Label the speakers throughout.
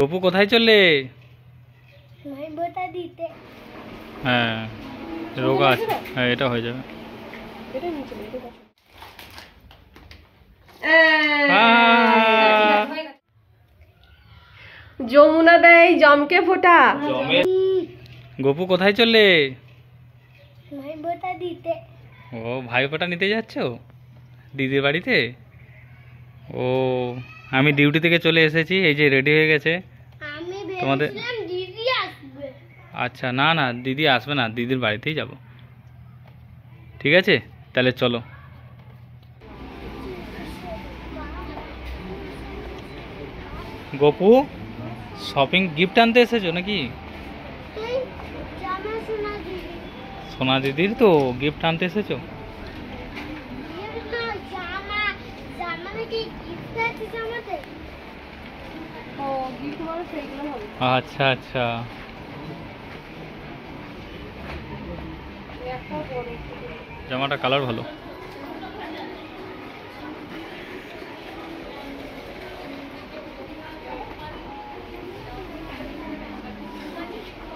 Speaker 1: গপু কোথায় চললে?
Speaker 2: ভাইফোঁটা দিতে।
Speaker 1: হ্যাঁ রোগা আছে, হ্যাঁ এটা হয়ে যাবে।
Speaker 3: যমুনা দেয় জমকে ফোঁটা।
Speaker 1: গপু কোথায় চললে?
Speaker 2: ভাইফোঁটা দিতে।
Speaker 1: ও ভাইফোঁটা নিতে যাচ্ছ দিদির বাড়িতে? ও আমি ডিউটি থেকে চলে এসেছি, এই যে রেডি হয়ে গেছে
Speaker 2: আমি
Speaker 1: তোমাদের।
Speaker 2: ভেবেছিলাম দিদি আসবে।
Speaker 1: আচ্ছা না না দিদি আসবে না, দিদির বাড়িতেই যাব। ঠিক আছে তাহলে চলো। গপু শপিং গিফট আনতে এসেছো নাকি?
Speaker 2: এই জামা সোনা দিদি।
Speaker 1: সোনা দিদির তো গিফট আনতে এসেছো?
Speaker 2: এই না জামা, জামা নাকি গিফট আছে জামাতে?
Speaker 3: ও গিফট মানে সেইগুলো হবে।
Speaker 1: আচ্ছা আচ্ছা জামাটা কালার ভালো।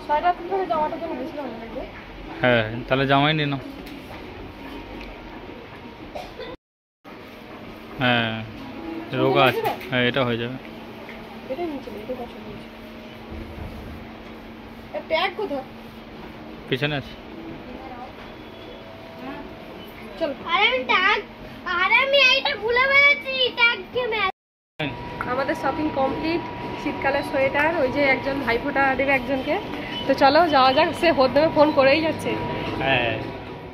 Speaker 3: ছয়টা থেকে জামাটা তো বেশি ভালো লাগবে।
Speaker 1: হ্যাঁ তাহলে জামাই নিয়ে নাও। হ্যাঁ রোগা আছে, হ্যাঁ এটা হয়ে যাবে।
Speaker 3: এটা নিচে এটা পছন্দ হয়েছে। এর ট্যাগ কোথায়?
Speaker 1: পিছনে আছে।
Speaker 3: চল
Speaker 2: আর আমি এইটা ভুলে গেছি ট্যাগ কেমে।
Speaker 3: আমাদের শপিং কমপ্লিট। শীতকালে সোয়েটার, ওই যে একজন ভাইফোঁটা দেবে একজনকে, তো চলো যাওয়া যাক। সে হদ্দমে ফোন করেই যাচ্ছে।
Speaker 1: হ্যাঁ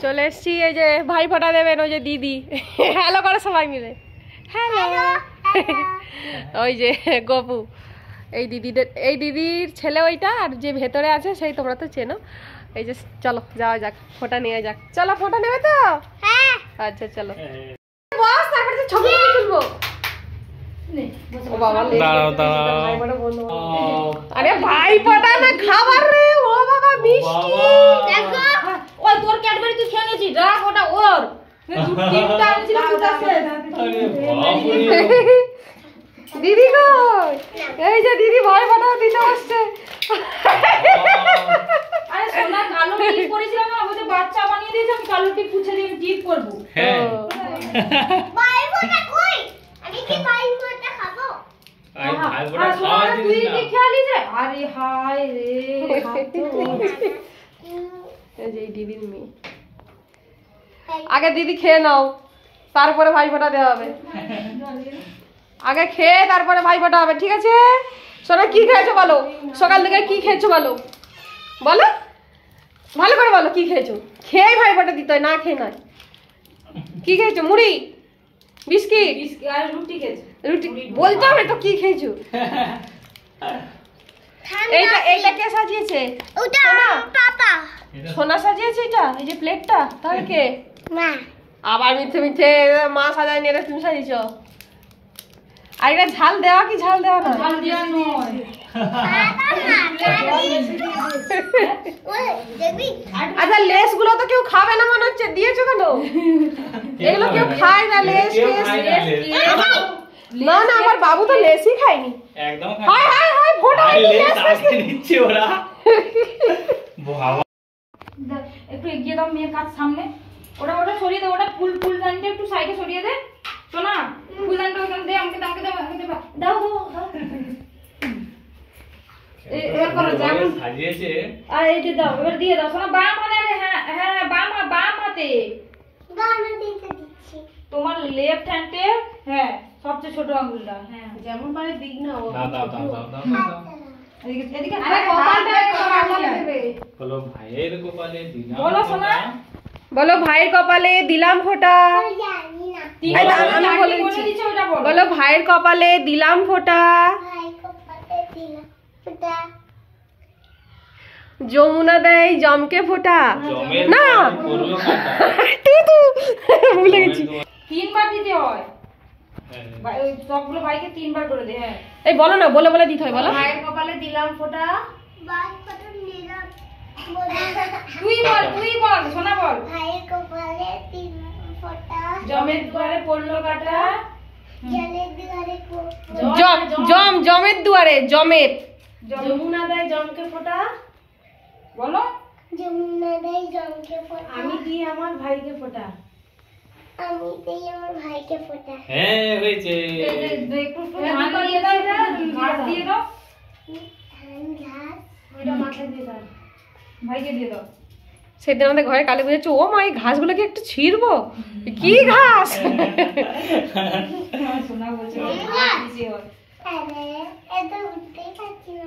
Speaker 3: চলে এসছি, এই যে ভাইফোঁটা দেবেন ওই যে দিদি। হ্যালো করে সবাই মিলে হ্যালো। ওই যে গপু, এই দিদির ছেলে ওইটা, আর যে ভেতরে আছে সেই তোমরা তো চেনো। এই যে চলো যাওয়া যাক, ফোঁটা নিয়ে যাক। চলো ফোঁটা নেবে তো?
Speaker 2: হ্যাঁ
Speaker 3: আচ্ছা চলো বস, তারপরে ছবি তুলবো। ও বাবা
Speaker 1: দাঁড়াও দাঁড়াও।
Speaker 3: আরে ভাইফোঁটা না খাবার রে। ও বাবা মিষ্টি
Speaker 2: দেখো
Speaker 3: ওই তোর ক্যাডবেরি তুই খেয়ে নিয়েছিস, রাখ ওটা ওর। তিনটা আনছিলাম তুই কাছে। দিদি কই? এই যে দিদি ভাইফোঁটা দিতে আসছে।
Speaker 4: আরে সোনা কালো টিপ করেছিলাম না, ওই যে বাচ্চা বানিয়ে দিয়েছে, আমি কালো টিপ পুছে দিয়ে টিপ করব।
Speaker 1: হ্যাঁ
Speaker 2: ভাইফোঁটা কই? আমি কি ভাইফোঁটা খাবো?
Speaker 4: আর সোনা তুই কি খেয়ালি যে? আরে হায় রে
Speaker 3: এই যে দিদির মেয়ে। আগে দিদি খেয়ে নাও, তারপরে ভাইফোঁটা দেওয়া হবে। আগে খেয়ে তারপরে ভাইফোঁটা হবে, ঠিক আছে? সোনা কি খেয়েছো বলো, সকাল থেকে কি খেয়েছো বলো, বলো ভালো করে বলো কি খেয়েছো। খেয়ে ভাইফোঁটা দিতে হয়, না খেয়ে নয়। কি খেয়েছো? মুড়ি, বিস্কিট,
Speaker 4: আর রুটি খেয়েছে।
Speaker 3: রুটি বলতে হবে তো কি খেয়েছো। এইটা কে সাজিয়েছে?
Speaker 2: ওটা
Speaker 3: সোনা?
Speaker 2: পাপা।
Speaker 3: সোনা সাজিয়েছে এটা, এই যে প্লেটটা, তাহলে কে?
Speaker 2: মা।
Speaker 3: আবার মিথ্যে মিথ্যে মা সাজায় নিয়ে তুমি সাজিয়েছ। আর এটা ঝাল দেওয়া কি ঝাল দেওয়া না?
Speaker 4: জল দিয়া নয়।
Speaker 2: দেখবি
Speaker 3: আচ্ছা লেস গুলো তো কেউ খাবে না মনে হচ্ছে, দিয়েছো কেন? এগুলো কেউ খায় না লেস। না না আমার বাবু তো লেসই খায়নি।
Speaker 1: একদম
Speaker 3: হায় হায় হায় ফোঁটা
Speaker 1: নিচ্ছে ওরা।
Speaker 4: একটু এগিয়ে দাও মেয়ের কাছ সামনে। ওটা সরিয়ে দে, ওটা ফুলদানটা একটু সাইডে সরিয়ে দে। সোনা ফুলদানটা ওখানে দে, আমাকে দাও দাও। এবার করো যেমন
Speaker 1: সাজিয়েছে।
Speaker 4: আর এই যে দাও, এবার দিয়ে দাও সোনা। বাম হাতে, হ্যাঁ বাম হাতে।
Speaker 2: গানা দিতে দিচ্ছি।
Speaker 4: তোমার লেফট হ্যান্ডে, হ্যাঁ সবচেয়ে ছোট আঙ্গুলটা, হ্যাঁ
Speaker 3: যেমন পারে দিক না।
Speaker 1: দাও।
Speaker 4: এদিকে আরে কপালটা কপালে দেবে।
Speaker 1: বলো ভাইয়ের কপালে দিলাম
Speaker 4: বলো সোনা।
Speaker 3: বলো ভাইয়ের কপালে দিলাম ফোঁটা।
Speaker 2: জানি না।
Speaker 3: আমি বলে দিচ্ছি, বলো ভাইয়ের কপালে দিলাম ফোঁটা।
Speaker 2: ভাই কপালে দিলাম ফোঁটা।
Speaker 3: যমুনা দেয় জমকে ফোঁটা।
Speaker 1: জমের
Speaker 3: না
Speaker 1: করলো কাটা।
Speaker 3: তুই ভুলে গেছি।
Speaker 4: 3 বার দিতে হয়। ওই সবগুলো ভাইকে 3 বার করে দে। হ্যাঁ
Speaker 3: এই বলো না, বলে বলে দিতে হয়, বলো।
Speaker 4: ভাইয়ের কপালে দিলাম ফোঁটা।
Speaker 2: ভাই কপালে দিলাম
Speaker 4: তুই বল সোনা বল।
Speaker 2: ভাই কপালে দিলাম ফোঁটা।
Speaker 4: জমের ঘরে পড়লো কাটা।
Speaker 3: জমের দুয়ারে জমের
Speaker 4: যমুনা দেয় জমকে ফোঁটা বলো।
Speaker 2: যমুনা দেয় জমকে ফোঁটা,
Speaker 4: আমি দিই আমার ভাইকে ফোঁটা।
Speaker 2: আমি দেই আমার ভাইকে ফোঁটা।
Speaker 1: হ্যাঁ হয়েছে।
Speaker 4: একটু ধান দিয়ে দাও, ঘাস দিয়ে দাও,
Speaker 2: ধান ঘাস
Speaker 4: ওইটা মাথায় দিয়ে দাও, ভাইকে দিয়ে দাও।
Speaker 3: সেদিন আমাদের ঘরে কালী পুজো, ও মা এই ঘাসগুলো কি একটু ছিঁড়বো, কি ঘাস?
Speaker 4: শোনা বলছে
Speaker 2: আরে এত উঠতেই পারছি না।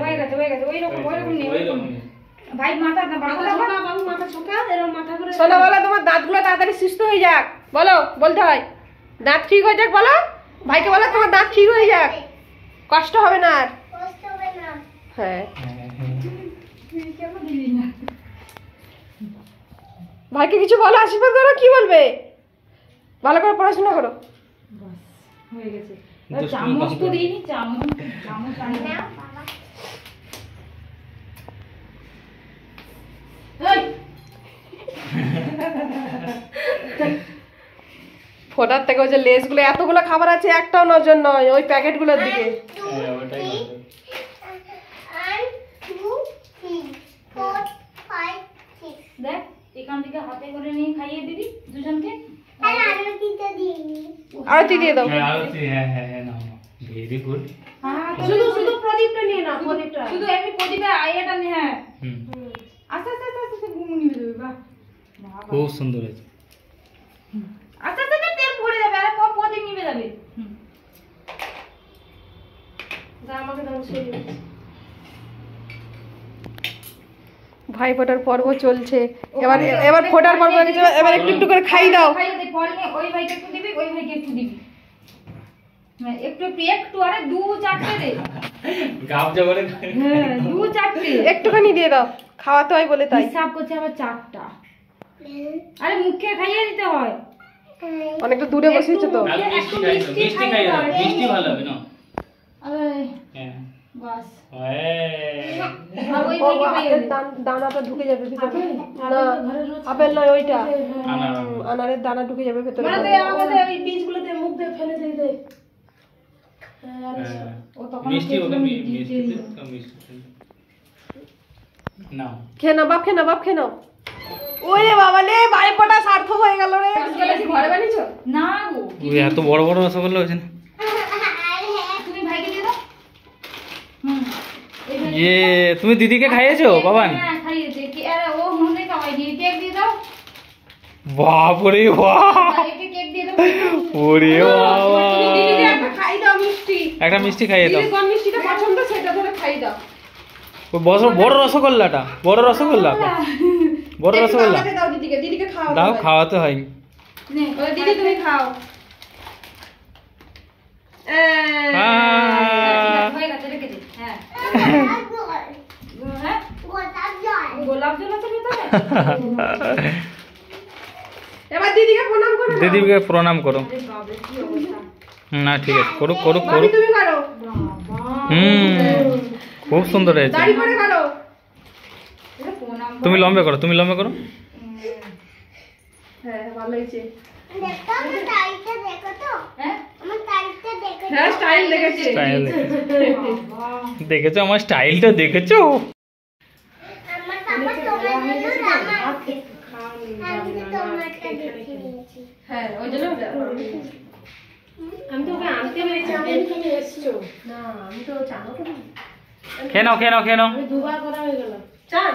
Speaker 4: হয়ে গেছে ওই রকম নেই, ওই রকম ভাই মাথা বাবু মাথা ছোকা এরকম মাথা করে
Speaker 3: শোনো বলো, তোমার দাঁতগুলো তাড়াতাড়ি সুস্থ হয়ে যাক, বলো বলতে হয়, দাঁত ঠিক হয়ে যাক, বলো ভাইকে বলো তোমার দাঁত ঠিক হয়ে যাক, কষ্ট হবে না আর।
Speaker 2: কষ্ট হবে না।
Speaker 3: হ্যাঁ
Speaker 4: কেন দিলি না?
Speaker 3: ভাইকে কিছু বলো, আশীর্বাদ করো, কি বলবে? ভালো করে পড়াশোনা করো।
Speaker 4: হয়ে গেছে। চামচ তো দিইনি, চামচ আনি না।
Speaker 2: বাবা
Speaker 3: ফোটার থেকে ওই যে লেসগুলো, এতগুলো খাবার আছে, একটাও নজর নয় ওই প্যাকেটগুলোর দিকে।
Speaker 2: 1 2 3 4 5 6
Speaker 4: দেখ এখান থেকে হাতে করে নিয়ে খাইয়ে দিবি দুজনকে।
Speaker 2: আর আরতিটা দিইনি।
Speaker 3: আরতি দিয়ে দাও।
Speaker 1: হ্যাঁ আরতি, হ্যাঁ হ্যাঁ হ্যাঁ, নাও ভেরি গুড।
Speaker 3: শুধু প্রদীপটা নিয়ে নাও, প্রদীপটা।
Speaker 4: শুধু এমনি প্রদীপের আইয়াটা নে। হ্যাঁ
Speaker 1: হুম,
Speaker 4: আস্তে আস্তে আস্তে আস্তে ঘুম নিয়ে দেবে। বাহ
Speaker 1: খুব সুন্দর হয়েছে।
Speaker 4: আস্তে আস্তে আস্তে তেল পড়ে যাবে, আর প্রদীপ নিভে যাবে।
Speaker 3: আমাকে দাও সেই। ভাই ফোটার পর্ব চলছে, এবার ফোটার পর্ব হয়ে গেছে, এবার একটু একটু করে খাই দাও।
Speaker 4: খাইয়ে দে, ফল নিয়ে ওই ভাইকে একটু দিবি, ওই ভাইকে একটু দিবি। হ্যাঁ একটু একটু আরে 2-4টে দে।
Speaker 1: গাবজা করে
Speaker 4: হ্যাঁ 2-4টে
Speaker 3: একটুখানি দিয়ে দাও, খাওয়াতে হয় বলে তাই।
Speaker 4: হিসাব করছে আবার 4টা। আরে মুখে খাইয়ে দিতে হয়।
Speaker 3: অনেকটা দূরে বসিয়েছো তো।
Speaker 1: আর মিষ্টি খাই দাও, মিষ্টি খাই দাও, মিষ্টি ভালো হবে না?
Speaker 4: আরে
Speaker 1: হ্যাঁ
Speaker 4: বাস
Speaker 1: হ্যাঁ।
Speaker 4: আর ওই
Speaker 3: ও,
Speaker 4: ভাইকে খাইয়ে দে।
Speaker 3: দানাটা ঢুকে যাবে ভিতরে। না আপেল নয় ওইটা,
Speaker 1: আনার
Speaker 3: আনারের দানা ঢুকে যাবে ভেতরে।
Speaker 4: মানে দে আমাদের ওই বীজগুলো দে, মুখ দিয়ে ফেলে দে দে।
Speaker 1: হ্যাঁ।
Speaker 4: ও তখন
Speaker 1: মিষ্টি ওকে
Speaker 4: খেয়েছিল,
Speaker 1: মিষ্টি দে, তো মিষ্টি নাও।
Speaker 3: খেয়ে নাও বাপ, খেয়ে নাও বাপ, খেয়ে নাও। ওরে বাবা লে, ভাইপোটা সার্থক হয়ে গেল রে। ঘরে বানিয়েছো?
Speaker 4: না গো
Speaker 1: ওই এত বড় বড় রসগোল্লা হয়েছে না?
Speaker 4: তুমি ভাইকে দিয়ে দাও। এই ভাই-
Speaker 1: ইয়ে, তুমি দিদিকে খাইয়েছো বাবান?
Speaker 4: হ্যাঁ খাইয়েছে কি, আরে ও মনে খাওয়াইনি। কেক দিয়ে দাও,
Speaker 1: বাপরে বাপ,
Speaker 4: একে কেক দিয়ে দাও।
Speaker 1: ওরে বাবা,
Speaker 3: দিদিকে একটা খাই দাও মিষ্টি।
Speaker 1: একটা মিষ্টি খাইয়ে দাও।
Speaker 3: দিদির কোন মিষ্টিটা পছন্দ সেটা ধরে খাই দাও।
Speaker 1: ওই বড় রসগোল্লাটা, বড় রসগোল্লা, বড়
Speaker 3: একটু
Speaker 1: রসগোল্লা
Speaker 3: আমাকে দাও, দিদিকে খাও।
Speaker 1: দাও, খাওয়াতে হয়।
Speaker 4: নে
Speaker 3: বলে, দিদি তুমি খাও।
Speaker 4: হয়ে গেছে, রেখে দে। হ্যাঁ
Speaker 2: জল
Speaker 4: হ্যাঁ
Speaker 2: গোলাপ জল।
Speaker 4: গোলাপ জল আছে ভিতরে।
Speaker 3: এবার দিদিকে প্রণাম করো।
Speaker 1: দিদিকে প্রণাম করো।
Speaker 4: আরে বাবা কি অবস্থা।
Speaker 1: না ঠিক আছে, করুক করুক
Speaker 3: ভাবি
Speaker 1: করুক।
Speaker 3: তুমি করো,
Speaker 1: খুব সুন্দর হয়েছে।
Speaker 3: দাড়ি করে করো।
Speaker 4: এটা প্রণাম
Speaker 1: তুমি লম্বে করো, তুমি লম্বে করো।
Speaker 3: হ্যাঁ ভালো হয়েছে।
Speaker 2: দেখো আমার টাইলটা দেখো তো।
Speaker 4: হ্যাঁ
Speaker 2: আমার টাইলটা দেখো।
Speaker 3: হ্যাঁ স্টাইল দেখেছে।
Speaker 1: স্টাইল দেখেছো, আমার স্টাইলটা দেখেছো?
Speaker 2: আমার পাপা তোমার জন্য রান্না করছে। আমি তো তোমারটা দেখে নিয়েছি।
Speaker 3: হ্যাঁ ওই জন্য আমি তো ওকে আনতে পেরেছি, আমি তুমি এসছো না, আমি তো জানো তো
Speaker 1: খেয়ে নাও, খেয়ে নাও, খেয়ে নাও,
Speaker 3: দুবার করা হয়ে গেল। চান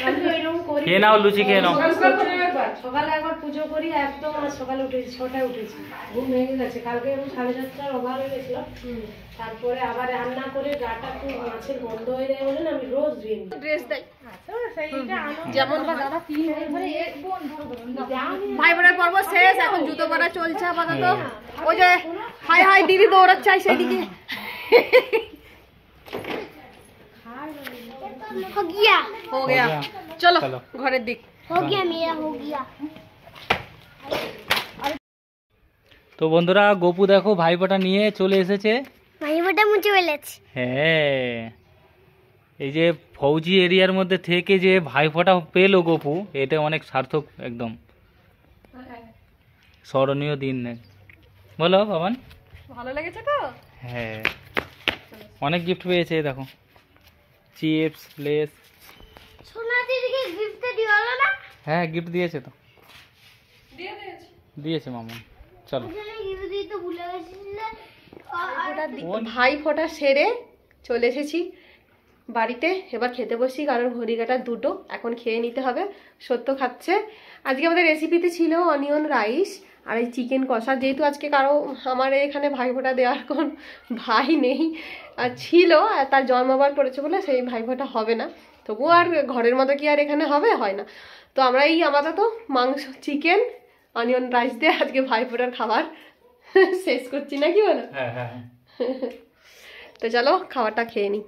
Speaker 3: আমি তো এরকম করি।
Speaker 1: খেয়ে নাও, লুচি খেয়ে নাও।
Speaker 3: নমস্কার করে একবার।
Speaker 5: সকালে একবার পুজো করি, একদম আজ সকালে উঠেছি, 6টায় উঠেছি, ঘুম ভেঙে গেছে। কালকে আমি 7:30টার ওভার হয়ে গেছিল। তারপরে আবার রান্না করে গাটা একটু মাছের গন্ধ হয়ে যায় বলে না, আমি রোজ ধুয়ে নিই।
Speaker 3: ড্রেস দেয়
Speaker 5: সেইটা আনন্দ।
Speaker 3: যেমন
Speaker 4: দাদা 3 ধরে এক বোন ধরো
Speaker 3: ভাই বোনের পর্ব শেষ, এখন জুতো পরা চলছে আপাতত। ওই যে হাই হাই দিদি দৌড়াচ্ছে সেদিকে।
Speaker 2: हो गया
Speaker 3: हो गया, চলো
Speaker 1: চলো।
Speaker 3: ঘরের দিক।
Speaker 2: हो गया मेरा हो गया।
Speaker 1: তো বন্ধুরা, গোপু দেখো ভাইপোটা নিয়ে চলে এসেছে।
Speaker 2: ভাইবোটা মুছে ফেলেছি।
Speaker 1: হ্যাঁ, এই যে ফৌজি এরিয়ার মধ্যে থেকে যে ভাইফোঁটা পেলো গোপু, এটা অনেক সার্থক, একদম স্মরণীয় দিন। বলো বাবান।
Speaker 3: ভালো লেগেছে তো?
Speaker 1: হ্যাঁ, অনেক গিফট পেয়েছে দেখো, চিপস, লেস।
Speaker 2: সোনা দিদিকে গিফট দিও না?
Speaker 1: হ্যাঁ, গিফট দিয়েছে তো,
Speaker 3: দিয়ে দিয়েছি।
Speaker 1: দিয়েছে মামা। চলো।
Speaker 2: আসলে গিফট দিতে ভুলে গেছিলে।
Speaker 3: ভাই ফোঁটা সেরে চলে এসেছি বাড়িতে। এবার খেতে বসি, কারণ ঘড়ি কাটা 2টো, এখন খেয়ে নিতে হবে। সত্য খাচ্ছে। আজকে আমাদের রেসিপিতে ছিল অনিয়ন রাইস আর এই চিকেন কষা। যেহেতু আজকে কারো আমার এখানে ভাই ফোঁটা দেওয়ার কোন ভাই নেই, আর ছিল, আর তার জন্মবার পড়েছে বলে সেই ভাই ফোঁটা হবে না। তবুও আর ঘরের মতো কি আর এখানে হবে, হয় না। তো আমরা এই আপাতত মাংস, চিকেন, অনিয়ন রাইস দিয়ে আজকে ভাই ফোঁটার খাবার শেষ করছি, না কি বলো?
Speaker 1: হ্যাঁ হ্যাঁ।
Speaker 3: তো চলো খাবারটা খেয়ে নিই।